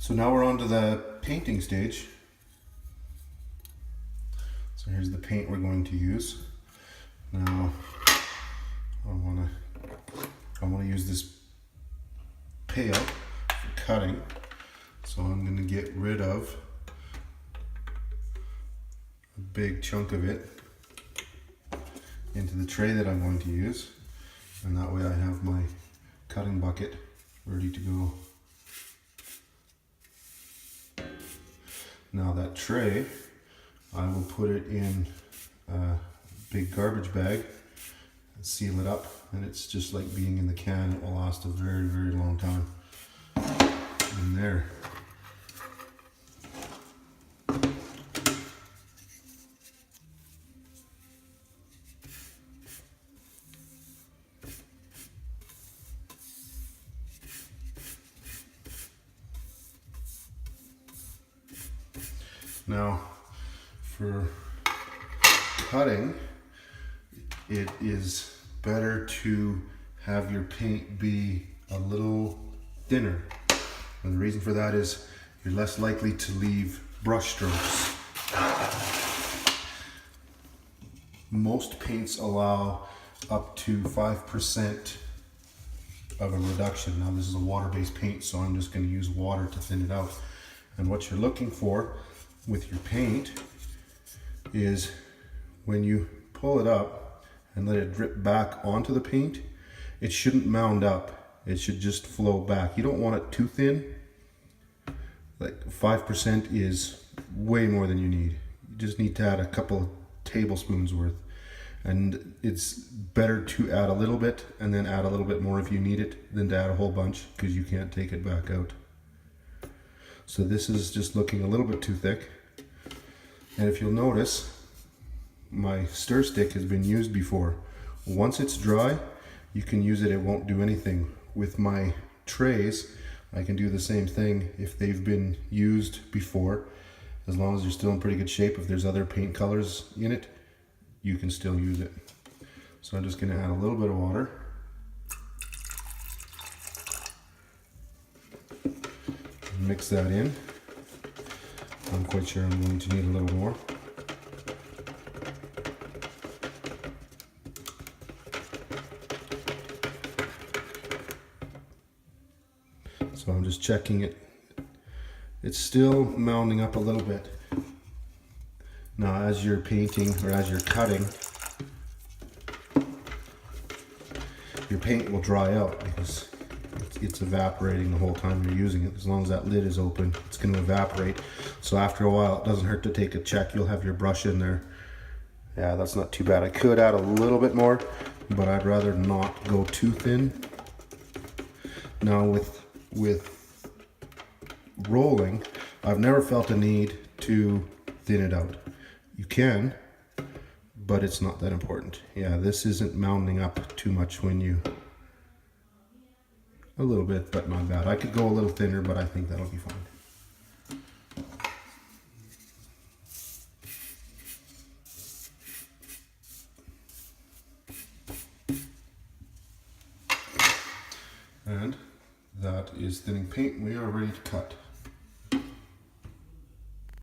So now we're on to the painting stage. So here's the paint we're going to use. Now I want to use this pail for cutting. So I'm going to get rid of a big chunk of it into the tray that I'm going to use, and that way I have my cutting bucket ready to go. Now that tray, I will put it in a big garbage bag and seal it up, and it's just like being in the can. It will last a very, very long time in there. Now, for cutting, it is better to have your paint be a little thinner. And the reason for that is you're less likely to leave brush strokes. Most paints allow up to 5% of a reduction. Now this is a water-based paint, so I'm just going to use water to thin it out. And what you're looking for with your paint is when you pull it up and let it drip back onto the paint, it shouldn't mound up. It should just flow back. You don't want it too thin. Like 5% is way more than you need. You just need to add a couple of tablespoons worth. And it's better to add a little bit and then add a little bit more if you need it than to add a whole bunch, because you can't take it back out. So this is just looking a little bit too thick. And if you'll notice, my stir stick has been used before. Once it's dry, you can use it, it won't do anything. With my trays, I can do the same thing. If they've been used before, as long as they're still in pretty good shape, if there's other paint colors in it, you can still use it. So I'm just gonna add a little bit of water. Mix that in. I'm quite sure I'm going to need a little more. So I'm just checking it. It's still mounding up a little bit. Now as you're painting or as you're cutting, your paint will dry out because it's evaporating the whole time you're using it. As long as that lid is open, it's going to evaporate. So after a while, it doesn't hurt to take a check. You'll have your brush in there. Yeah, that's not too bad. I could add a little bit more, but I'd rather not go too thin. Now with rolling, I've never felt a need to thin it out. You can, but it's not that important. Yeah, this isn't mounding up too much when you... A little bit, but not bad. I could go a little thinner, but I think that'll be fine. And that is thinning paint. We are ready to cut.